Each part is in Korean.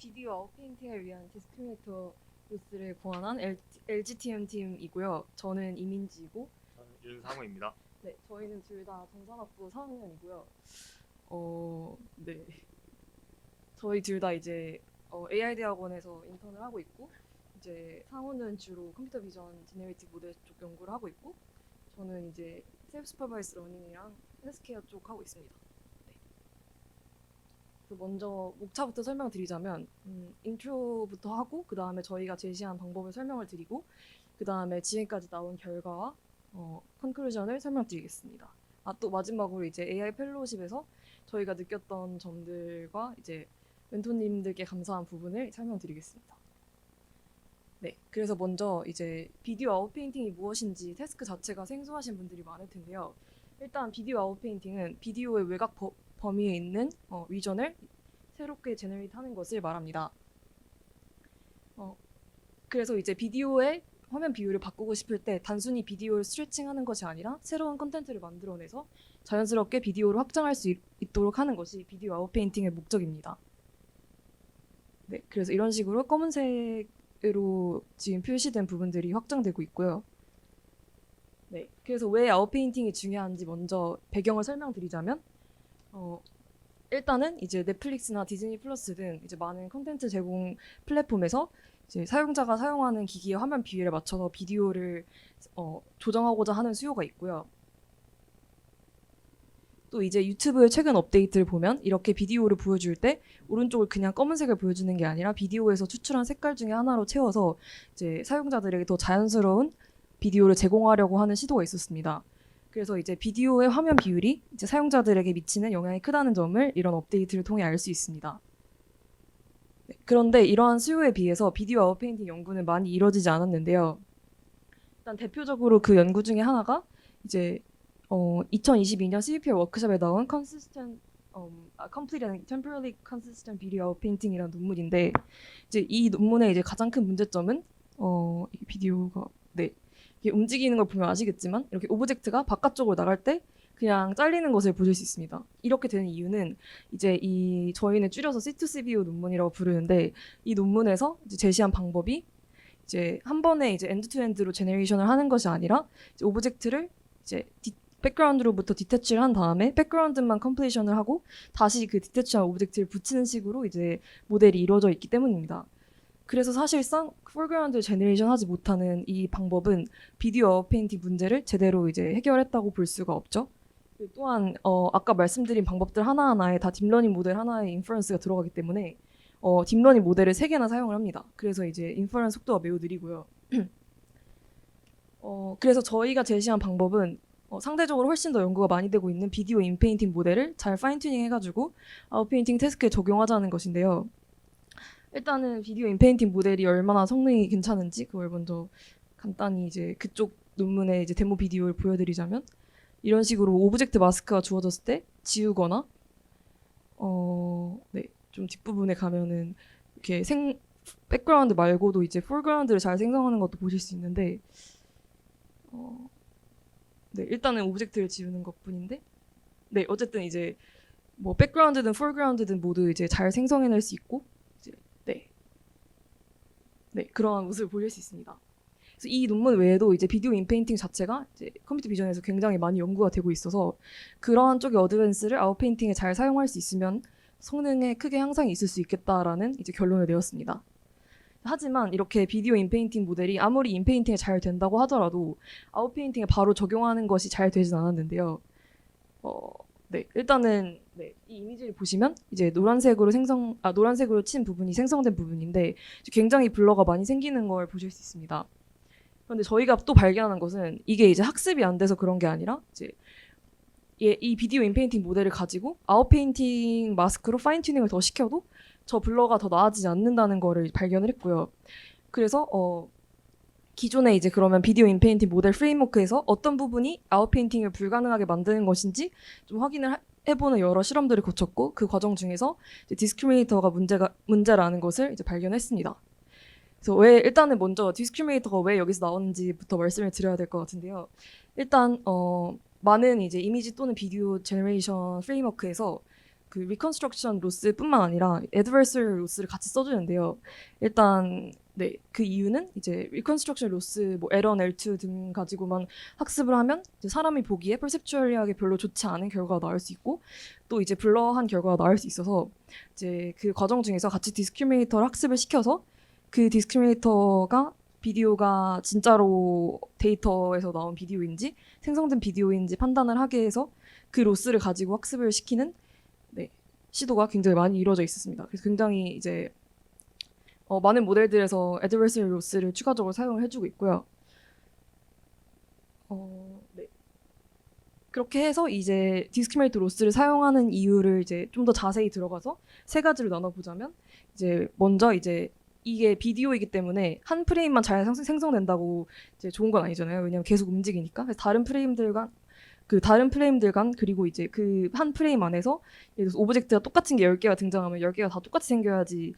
비디오 아웃페인팅을 위한 디스크리미네이터 로스를 고안한 LGTM 팀이고요. 저는 이민지이고, 저는 윤상우입니다. 네, 저희는 둘 다 전산학부 4학년이고요. 네, 저희 둘 다 이제 AI 대학원에서 인턴을 하고 있고, 이제 상우는 주로 컴퓨터 비전 제너레이티브 모델 쪽 연구를 하고 있고, 저는 이제 셀프 슈퍼바이스 러닝이랑 헬스케어 쪽 하고 있습니다. 네. 그래서 먼저 목차부터 설명드리자면 인트로부터 하고 그 다음에 저희가 제시한 방법을 설명을 드리고 그 다음에 지금까지 나온 결과와 컨클루전을 설명드리겠습니다. 또 마지막으로 이제 AI 펠로우십에서 저희가 느꼈던 점들과 이제 멘토님들께 감사한 부분을 설명드리겠습니다. 네, 그래서 먼저 이제 비디오 아웃페인팅이 무엇인지 태스크 자체가 생소하신 분들이 많을 텐데요. 일단 비디오 아웃페인팅은 비디오의 외곽 범위에 있는 리전을 새롭게 제너레이트하는 것을 말합니다. 그래서 이제 비디오의 화면 비율을 바꾸고 싶을 때 단순히 비디오를 스트레칭하는 것이 아니라 새로운 컨텐츠를 만들어내서 자연스럽게 비디오를 확장할 수 있도록 하는 것이 비디오 아웃페인팅의 목적입니다. 네, 그래서 이런 식으로 검은색으로 지금 표시된 부분들이 확장되고 있고요. 네, 그래서 왜 아웃페인팅이 중요한지 먼저 배경을 설명드리자면 일단은 이제 넷플릭스나 디즈니 플러스 등 이제 많은 콘텐츠 제공 플랫폼에서 이제 사용자가 사용하는 기기의 화면 비율에 맞춰서 비디오를 조정하고자 하는 수요가 있고요. 또 이제 유튜브의 최근 업데이트를 보면 이렇게 비디오를 보여줄 때 오른쪽을 그냥 검은색을 보여주는 게 아니라 비디오에서 추출한 색깔 중에 하나로 채워서 이제 사용자들에게 더 자연스러운 비디오를 제공하려고 하는 시도가 있었습니다. 그래서 이제 비디오의 화면 비율이 이제 사용자들에게 미치는 영향이 크다는 점을 이런 업데이트를 통해 알 수 있습니다. 네, 그런데 이러한 수요에 비해서 비디오 아웃페인팅 연구는 많이 이루어지지 않았는데요. 일단 대표적으로 그 연구 중에 하나가 이제 2022년 CVPR 워크숍에 나온 Complete and Temporally Consistent Video Outpainting이라는 논문인데 이제 이 논문의 이제 가장 큰 문제점은 이 비디오가 이게 움직이는 걸 보면 아시겠지만 이렇게 오브젝트가 바깥쪽으로 나갈 때 그냥 잘리는 것을 보실 수 있습니다. 이렇게 되는 이유는 이제 저희는 줄여서 C2CVO 논문이라고 부르는데 이 논문에서 이제 제시한 방법이 이제 한 번에 이제 엔드 투엔드로 제너레이션을 하는 것이 아니라 이제 오브젝트를 이제 백그라운드로부터 디태치를 한 다음에 백그라운드만 컴플리션을 하고 다시 그 디태치한 오브젝트를 붙이는 식으로 이제 모델이 이루어져 있기 때문입니다. 그래서 사실상 포그라운드 제너레이션 하지 못하는 이 방법은 비디오 아웃페인팅 문제를 제대로 이제 해결했다고 볼 수가 없죠. 또한 아까 말씀드린 방법들 하나하나에 다 딥러닝 모델 하나의 인퍼런스가 들어가기 때문에 딥러닝 모델을 3개나 사용을 합니다. 그래서 이제 인퍼런스 속도가 매우 느리고요. 그래서 저희가 제시한 방법은 상대적으로 훨씬 더 연구가 많이 되고 있는 비디오 인페인팅 모델을 잘 파인 튜닝 해가지고 아웃페인팅 태스크에 적용하자는 것인데요. 일단은 비디오 인페인팅 모델이 얼마나 성능이 괜찮은지 그걸 먼저 간단히 이제 그쪽 논문의 이제 데모 비디오를 보여드리자면 이런 식으로 오브젝트 마스크가 주어졌을 때 지우거나 네, 좀 뒷부분에 가면은 이렇게 백그라운드 말고도 이제 포그라운드를 잘 생성하는 것도 보실 수 있는데 네, 일단은 오브젝트를 지우는 것뿐인데 네, 어쨌든 이제 뭐 백그라운드든 포그라운드든 모두 이제 잘 생성해낼 수 있고 이제 네, 그러한 모습을 보실 수 있습니다. 그래서 이 논문 외에도 이제 비디오 인페인팅 자체가 이제 컴퓨터 비전에서 굉장히 많이 연구가 되고 있어서 그러한 쪽의 어드밴스를 아웃페인팅에 잘 사용할 수 있으면 성능에 크게 향상이 있을 수 있겠다라는 이제 결론을 내었습니다. 하지만 이렇게 비디오 인페인팅 모델이 아무리 인페인팅에 잘 된다고 하더라도 아웃페인팅에 바로 적용하는 것이 잘 되진 않았는데요. 네, 일단은 네, 이 이미지를 보시면 이제 노란색으로 친 부분이 생성된 부분인데 굉장히 블러가 많이 생기는 걸 보실 수 있습니다. 그런데 저희가 또 발견한 것은 이게 이제 학습이 안 돼서 그런 게 아니라 이제 이 비디오 인페인팅 모델을 가지고 아웃페인팅 마스크로 파인 튜닝을 더 시켜도 저 블러가 더 나아지지 않는다는 거를 발견을 했고요. 그래서 기존에 이제 그러면 비디오 인페인팅 모델 프레임워크에서 어떤 부분이 아웃페인팅을 불가능하게 만드는 것인지 좀 확인을 해보는 여러 실험들을 거쳤고 그 과정 중에서 디스크리미네이터가 문제라는 것을 이제 발견했습니다. 그래서 일단은 먼저 디스크리미네이터가 왜 여기서 나오는지부터 말씀을 드려야 될 것 같은데요. 일단 많은 이제 이미지 또는 비디오 제너레이션 프레임워크에서 그 리컨스트럭션 로스뿐만 아니라 애드버서리 로스를 같이 써주는데요. 일단 네, 그 이유는 이제 리컨스트럭션 로스, 뭐 L1, L2 등 가지고만 학습을 하면 이제 사람이 보기에 퍼셉추얼리하게 별로 좋지 않은 결과가 나올 수 있고 또 이제 블러한 결과가 나올 수 있어서 이제 그 과정 중에서 같이 디스크리미네이터를 학습을 시켜서 그 디스크리미네이터가 비디오가 진짜로 데이터에서 나온 비디오인지 생성된 비디오인지 판단을 하게 해서 그 로스를 가지고 학습을 시키는 네, 시도가 굉장히 많이 이루어져 있었습니다. 그래서 굉장히 이제 많은 모델들에서 애드버서리 로스를 추가적으로 사용을 해주고 있고요. 네. 그렇게 해서 이제 디스크리미네이터 로스를 사용하는 이유를 이제 좀 더 자세히 들어가서 세 가지로 나눠보자면 이제 먼저 이제 이게 비디오이기 때문에 한 프레임만 잘 생성된다고 이제 좋은 건 아니잖아요. 왜냐면 계속 움직이니까. 그래서 다른 프레임들 간 그리고 이제 그 한 프레임 안에서 예를 들어서 오브젝트가 똑같은 게 10개가 등장하면 10개가 다 똑같이 생겨야지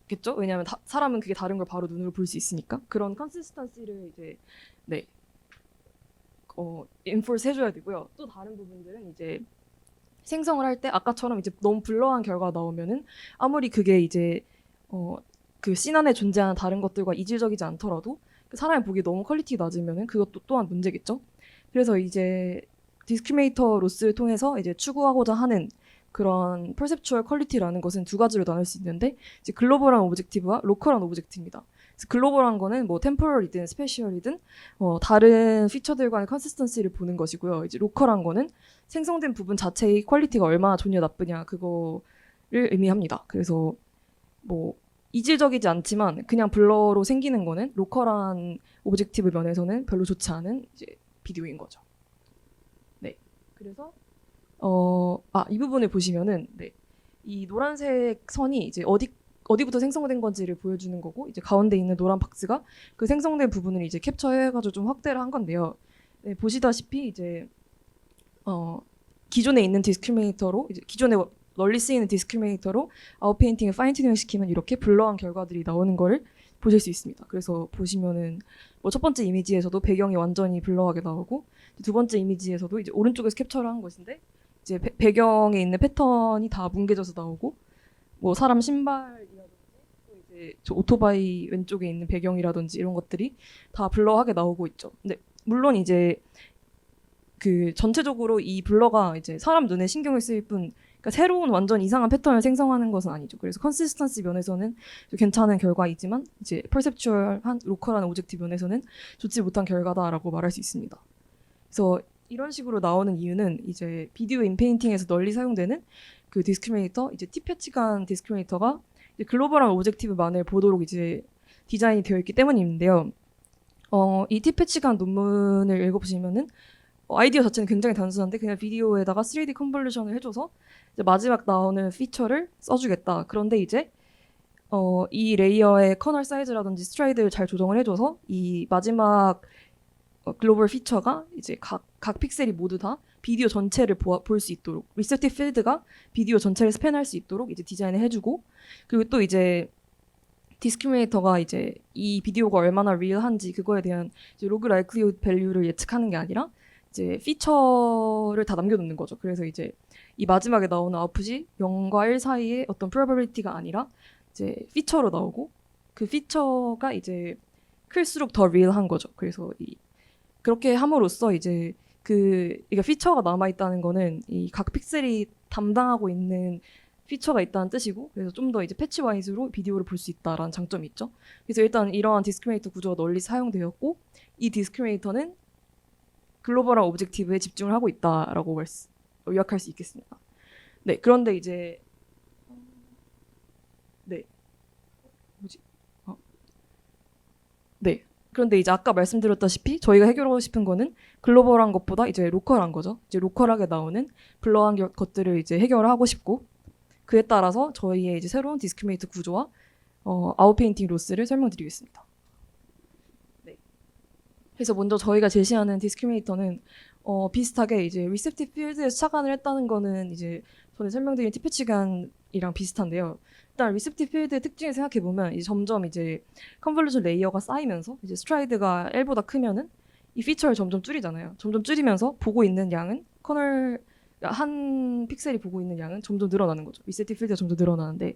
겠죠? 왜냐하면 사람은 그게 다른 걸 바로 눈으로 볼 수 있으니까. 그런 컨시스턴시를 이제 네. 인포스 해줘야 되고요. 또 다른 부분들은 이제 생성을 할 때 아까처럼 이제 너무 블러한 결과가 나오면은 아무리 그게 이제 그 씬 안에 존재하는 다른 것들과 이질적이지 않더라도 그 사람이 보기에 너무 퀄리티가 낮으면은 그것도 또한 문제겠죠. 그래서 이제 디스크리미네이터 로스를 통해서 이제 추구하고자 하는 그런 퍼셉추얼 퀄리티라는 것은 두 가지로 나눌 수 있는데 이제 글로벌한 오브젝티브와 로컬한 오브젝트입니다. 그래서 글로벌한 거는 뭐 템포럴이든 스페셜이든 다른 피처들과의 컨시스턴시를 보는 것이고요. 이제 로컬한 거는 생성된 부분 자체의 퀄리티가 얼마나 좋냐 나쁘냐 그거를 의미합니다. 그래서 뭐 이질적이지 않지만 그냥 블러로 생기는 거는 로컬한 오브젝티브 면에서는 별로 좋지 않은 이제 비디오인 거죠. 네. 그래서 이 부분을 보시면은 네. 이 노란색 선이 이제 어디부터 생성된 건지를 보여주는 거고 이제 가운데 있는 노란 박스가 그 생성된 부분을 이제 캡처해가지고 좀 확대를 한 건데요. 네, 보시다시피 이제 기존에 있는 디스크리미네이터로 이제 기존에 널리 쓰이는 디스크리미네이터로 아웃페인팅을 파인 튜닝 시키면 이렇게 블러한 결과들이 나오는 거를 보실 수 있습니다. 그래서 보시면은 뭐 첫 번째 이미지에서도 배경이 완전히 블러하게 나오고 두 번째 이미지에서도 이제 오른쪽에서 캡처를 한 것인데 이제 배경에 있는 패턴이 다 뭉개져서 나오고 뭐 사람 신발이라든지 또 이제 저 오토바이 왼쪽에 있는 배경이라든지 이런 것들이 다 블러하게 나오고 있죠. 근데 물론 이제 그 전체적으로 이 블러가 이제 사람 눈에 신경을 쓰일 뿐 그러니까 새로운 완전 이상한 패턴을 생성하는 것은 아니죠. 그래서 컨시스턴시 면에서는 괜찮은 결과이지만 이제 퍼셉추얼한 로컬한 오브젝트 면에서는 좋지 못한 결과다라고 말할 수 있습니다. 그래서 이런 식으로 나오는 이유는 이제 비디오 인페인팅에서 널리 사용되는 그 디스크리미네이터 이제 T-패치간 디스크리미네이터가 이제 글로벌한 오브젝티브만을 보도록 이제 디자인이 되어 있기 때문인데요. 이 T-패치간 논문을 읽어보시면은 아이디어 자체는 굉장히 단순한데 그냥 비디오에다가 3D 컨볼루션을 해줘서 이제 마지막 나오는 피처를 써주겠다. 그런데 이제 이 레이어의 커널 사이즈라든지 스트라이드를 잘 조정을 해줘서 이 마지막 글로벌 피처가 이제 각 픽셀이 모두 다 비디오 전체를 볼 수 있도록 리셉티브 필드가 비디오 전체를 스팬할 수 있도록 이제 디자인을 해주고 그리고 또 이제 디스크리미네이터가 이제 이 비디오가 얼마나 리얼한지 그거에 대한 이제 로그 라이클리후드 밸류를 예측하는 게 아니라 이제 피처를 다 남겨놓는 거죠. 그래서 이제 이 마지막에 나오는 아웃풋이 0과 1 사이의 어떤 프로바빌리티가 아니라 이제 피처로 나오고 그 피처가 이제 클수록 더 리얼한 거죠. 그래서 그렇게 함으로써 이제 그러니까 피처가 남아 있다는 거는 이 각 픽셀이 담당하고 있는 피처가 있다는 뜻이고 그래서 좀 더 이제 패치 와이즈로 비디오를 볼 수 있다라는 장점이 있죠. 그래서 일단 이러한 디스크리미네이터 구조가 널리 사용되었고 이 디스크리미네이터는 글로벌한 오브젝티브에 집중을 하고 있다라고 요약할 수 있겠습니다. 네, 그런데 이제 그런데 이제 아까 말씀드렸다시피 저희가 해결하고 싶은 거는 글로벌한 것보다 이제 로컬한 거죠. 이제 로컬하게 나오는 블러한 것들을 이제 해결을 하고 싶고 그에 따라서 저희의 이제 새로운 디스크리미네이터 구조와 아웃페인팅 로스를 설명드리겠습니다. 네. 그래서 먼저 저희가 제시하는 디스크리미네이터는 비슷하게 이제 리셉티브 필드에서 착안을 했다는 거는 이제 전에 설명드린 T-패치간이랑 비슷한데요. 일단 리셉티브 필드의 특징을 생각해 보면 이제 점점 이제 컨볼루션 레이어가 쌓이면서 이제 스트라이드가 L보다 크면은 이 피처를 점점 줄이잖아요. 점점 줄이면서 보고 있는 양은 커널의 그러니까 한 픽셀이 보고 있는 양은 점점 늘어나는 거죠. 리셋팅 필드가 점점 늘어나는데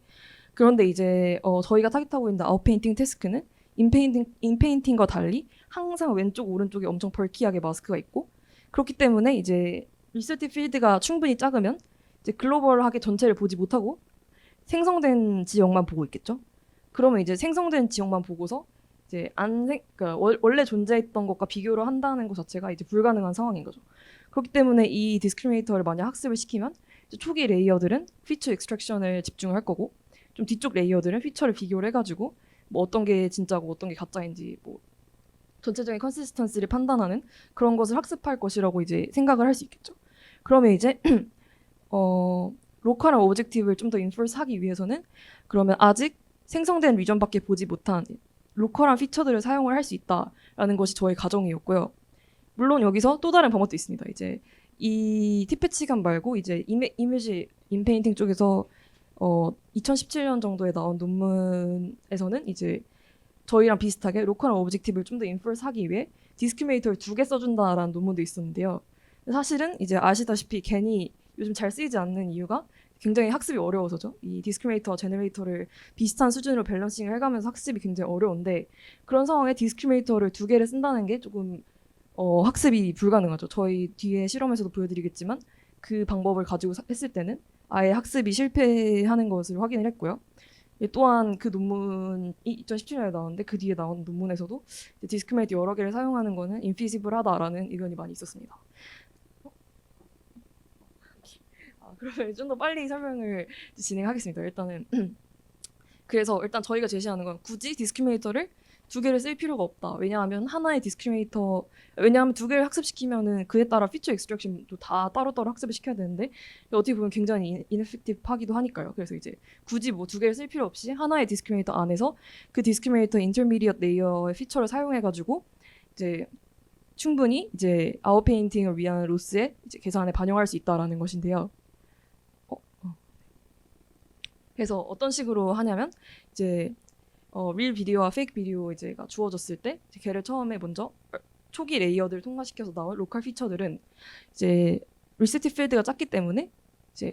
그런데 이제 저희가 타깃하고 있는 아웃페인팅 태스크는 인페인팅과 달리 항상 왼쪽 오른쪽에 엄청 벌키하게 마스크가 있고 그렇기 때문에 이제 리셋팅 필드가 충분히 작으면 이제 글로벌하게 전체를 보지 못하고 생성된 지역만 보고 있겠죠. 그러면 이제 생성된 지역만 보고서 이제 그러니까 원래 존재했던 것과 비교를 한다는 것 자체가 이제 불가능한 상황인 거죠. 그렇기 때문에 이 디스크리미네이터를 만약 학습을 시키면 이제 초기 레이어들은 피처 익스트랙션을 집중할 거고 좀 뒤쪽 레이어들은 피처를 비교를 해가지고 뭐 어떤 게 진짜고 어떤 게 가짜인지 뭐 전체적인 컨시스턴시를 판단하는 그런 것을 학습할 것이라고 이제 생각을 할 수 있겠죠. 그러면 이제 로컬한 오브젝티브를 좀 더 인포스하기 위해서는 그러면 아직 생성된 리전밖에 보지 못한 로컬한 피처들을 사용을 할 수 있다라는 것이 저의 가정이었고요. 물론 여기서 또 다른 방법도 있습니다. 이제 이 티패치감 말고 이제 이미지 인페인팅 쪽에서 2017년 정도에 나온 논문에서는 이제 저희랑 비슷하게 로컬한 오브젝티브를 좀 더 인포스하기 위해 디스크리미네이터를 2개 써준다라는 논문도 있었는데요. 사실은 이제 아시다시피 괜히 요즘 잘 쓰이지 않는 이유가 굉장히 학습이 어려워서죠. 이 디스크리미네이터와 제너레이터를 비슷한 수준으로 밸런싱을 해가면서 학습이 굉장히 어려운데 그런 상황에 디스크리미네이터를 2개를 쓴다는 게 조금 학습이 불가능하죠. 저희 뒤에 실험에서도 보여드리겠지만 그 방법을 가지고 했을 때는 아예 학습이 실패하는 것을 확인을 했고요. 또한 그 논문이 2017년에 나왔는데 그 뒤에 나온 논문에서도 디스크리미네이터 여러 개를 사용하는 것은 인피지블하다라는 의견이 많이 있었습니다. 그러면 좀 더 빨리 설명을 진행하겠습니다. 일단은 그래서 일단 저희가 제시하는 건 굳이 디스크리미네이터를 2개를 쓸 필요가 없다. 왜냐하면 왜냐하면 2개를 학습시키면은 그에 따라 피처 익스트랙션도 다 따로따로 학습을 시켜야 되는데 어떻게 보면 굉장히 인에펙티브하기도 하니까요. 그래서 이제 굳이 뭐 2개를 쓸 필요 없이 하나의 디스크리미네이터 안에서 그 디스크리미네이터 인터미디엇 레이어의 피처를 사용해가지고 이제 충분히 이제 아웃페인팅을 위한 로스의 이제 계산에 반영할 수 있다라는 것인데요. 그래서 어떤 식으로 하냐면 이제 릴 비디오와 페이크 비디오 이제가 주어졌을 때 이제 걔를 처음에 먼저 초기 레이어들을 통과시켜서 나온 로컬 피처들은 이제 리셋팅 필드가 작기 때문에 이제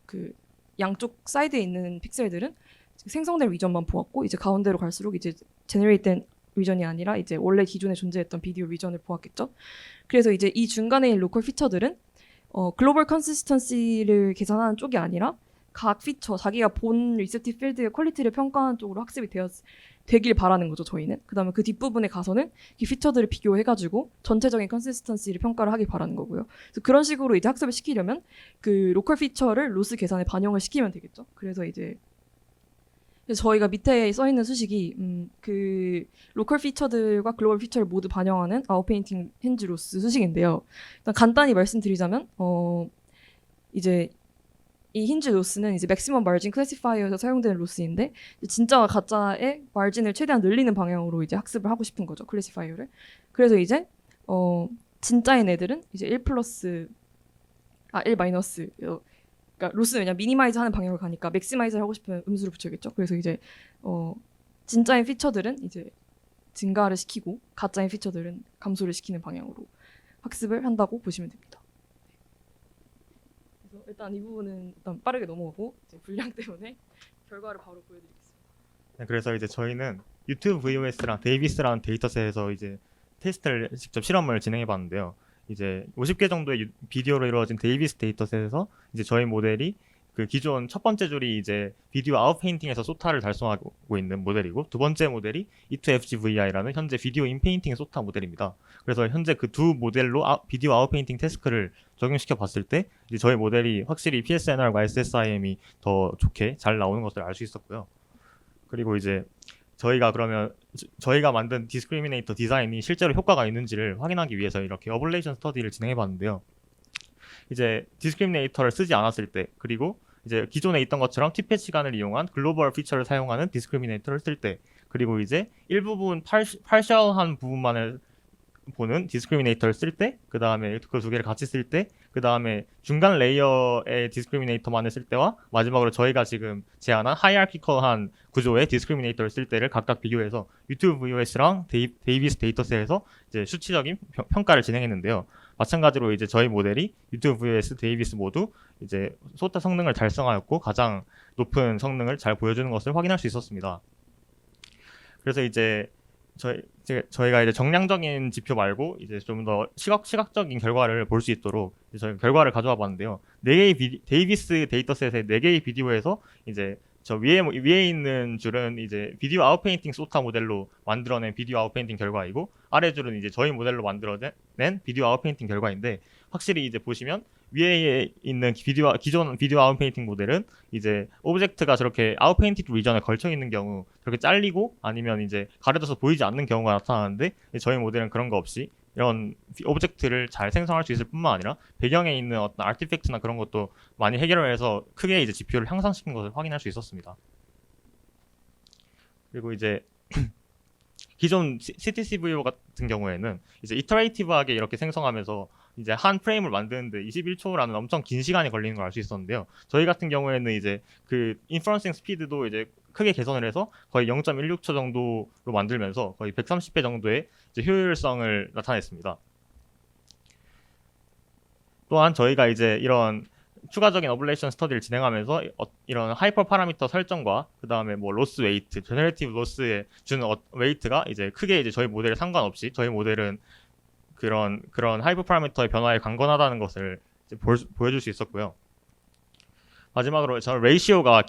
그 양쪽 사이드에 있는 픽셀들은 생성된 리전만 보았고 이제 가운데로 갈수록 이제 제너레이트된 리전이 아니라 이제 원래 기존에 존재했던 비디오 리전을 보았겠죠. 그래서 이제 이 중간에 있는 로컬 피처들은 글로벌 컨시스턴시를 계산하는 쪽이 아니라 각 피처, 자기가 본 리셋팅 필드의 퀄리티를 평가하는 쪽으로 학습이 되길 바라는 거죠, 저희는. 그 다음에 그 뒷부분에 가서는 이 피처들을 비교해가지고 전체적인 컨시스턴시를 평가를 하길 바라는 거고요. 그래서 그런 식으로 이제 학습을 시키려면 그 로컬 피처를 로스 계산에 반영을 시키면 되겠죠. 그래서 저희가 밑에 써 있는 수식이 그 로컬 피처들과 글로벌 피처를 모두 반영하는 아웃페인팅 힌지 로스 수식인데요. 일단 간단히 말씀드리자면 이제 이 힌지 로스는 이제 맥시멈 마진 클래시파이어에서 사용되는 로스인데 진짜와 가짜의 마진을 최대한 늘리는 방향으로 이제 학습을 하고 싶은 거죠, 클래시파이어를. 그래서 이제 진짜인 애들은 이제 1 마이너스 그러니까 로스는 왜냐 미니마이즈 하는 방향으로 가니까 맥시마이즈를 하고 싶으면 음수를 붙여야겠죠. 그래서 이제 진짜인 피처들은 이제 증가를 시키고 가짜인 피처들은 감소를 시키는 방향으로 학습을 한다고 보시면 됩니다. 그래서 일단 이 부분은 일단 빠르게 넘어가고 이제 분량 때문에 결과를 바로 보여드리겠습니다. 네, 그래서 이제 저희는 유튜브 VOS랑 데이비스라는 데이터셋에서 이제 테스트를 직접 실험을 진행해봤는데요. 이제 50개 정도의 비디오로 이루어진 데이비스 데이터셋에서 이제 저희 모델이 그 기존 첫 번째 줄이 이제 비디오 아웃페인팅에서 소타를 달성하고 있는 모델이고 두 번째 모델이 E2FGVI라는 현재 비디오 인페인팅 소타 모델입니다. 그래서 현재 그 두 모델로 비디오 아웃페인팅 태스크를 적용시켜 봤을 때 이제 저희 모델이 확실히 PSNR과 SSIM이 더 좋게 잘 나오는 것을 알 수 있었고요. 그리고 이제 저희가 만든 디스크리미네이터 디자인이 실제로 효과가 있는지를 확인하기 위해서 이렇게 어블레이션 스터디를 진행해 봤는데요. 이제 디스크리미네이터를 쓰지 않았을 때, 그리고 이제 기존에 있던 것처럼 티펫 시간을 이용한 글로벌 피처를 사용하는 디스크리미네이터를 쓸 때, 그리고 이제 일부분 파셜한 부분만을 보는 디스크리미네이터를 쓸 때, 그 다음에 그 두 개를 같이 쓸 때, 그 다음에 중간 레이어의 디스크리미네이터만을 쓸 때와 마지막으로 저희가 지금 제안한 하이아키컬한 구조의 디스크리미네이터를 쓸 때를 각각 비교해서 유튜브 VOS랑 데이비스 데이터셋에서 이제 수치적인 평가를 진행했는데요. 마찬가지로 이제 저희 모델이 유튜브 vs 데이비스 모두 이제 소타 성능을 달성하였고 가장 높은 성능을 잘 보여주는 것을 확인할 수 있었습니다. 그래서 이제 저희가 이제 정량적인 지표 말고 이제 좀 더 시각적인 결과를 볼 수 있도록 저희 결과를 가져와 봤는데요. 데이비스 데이터셋의 4개의 비디오에서 이제 저 위에 있는 줄은 이제 비디오 아웃페인팅 소타 모델로 만들어낸 비디오 아웃페인팅 결과이고 아래 줄은 이제 저희 모델로 만들어낸 비디오 아웃페인팅 결과인데 확실히 이제 보시면 위에 있는 기존 비디오 아웃페인팅 모델은 이제 오브젝트가 저렇게 아웃페인티드 리전에 걸쳐 있는 경우 저렇게 잘리고 아니면 이제 가려져서 보이지 않는 경우가 나타나는데 저희 모델은 그런 거 없이 이런 오브젝트를 잘 생성할 수 있을 뿐만 아니라 배경에 있는 어떤 아티팩트나 그런 것도 많이 해결을 해서 크게 이제 GPU를 향상시킨 것을 확인할 수 있었습니다. 그리고 이제 기존 CTC-VIO 같은 경우에는 이제 이터레이티브하게 이렇게 생성하면서 이제 한 프레임을 만드는데 21초라는 엄청 긴 시간이 걸리는 걸 알 수 있었는데요. 저희 같은 경우에는 이제 그 인퍼런싱 스피드도 이제 크게 개선을 해서 거의 0.16초 정도로 만들면서 거의 130배 정도의 이제 효율성을 나타냈습니다. 또한 저희가 이제 이런 추가적인 어블레이션 스터디를 진행하면서 이런 하이퍼 파라미터 설정과 그 다음에 뭐 로스 웨이트, 제너레이티브 로스에 주는 웨이트가 이제 크게 이제 저희 모델에 상관없이 저희 모델은 그런 하이퍼 파라미터의 변화에 강건하다는 것을 이제 보여줄 수 있었고요. 마지막으로 저는 레이시오가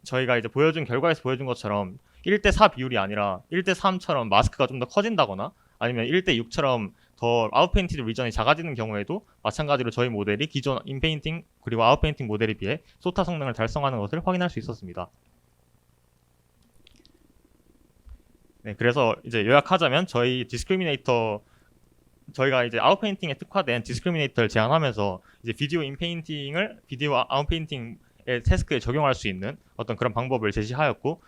저희가 이제 결과에서 보여준 것처럼 1대4 비율이 아니라 1대3처럼 마스크가 좀 더 커진다거나 아니면 1대6처럼 더 아웃페인티드 리전이 작아지는 경우에도 마찬가지로 저희 모델이 기존 인페인팅 그리고 아웃페인팅 모델에 비해 소타 성능을 달성하는 것을 확인할 수 있었습니다. 네, 그래서 이제 요약하자면 저희가 이제 아웃페인팅에 특화된 디스크리미네이터를 제안하면서 이제 비디오 아웃페인팅의 태스크에 적용할 수 있는 어떤 그런 방법을 제시하였고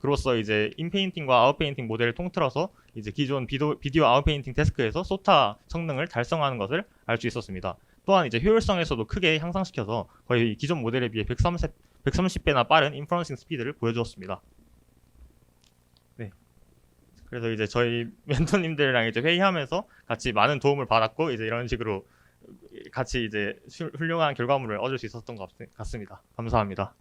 그로써 이제 인페인팅과 아웃페인팅 모델을 통틀어서 이제 기존 비디오 아웃페인팅 태스크에서 소타 성능을 달성하는 것을 알 수 있었습니다. 또한 이제 효율성에서도 크게 향상시켜서 거의 기존 모델에 비해 130배나 빠른 인퍼런싱 스피드를 보여주었습니다. 네. 그래서 이제 저희 멘토님들이랑 이제 회의하면서 같이 많은 도움을 받았고 이제 이런 식으로 같이 이제 훌륭한 결과물을 얻을 수 있었던 것 같습니다. 감사합니다.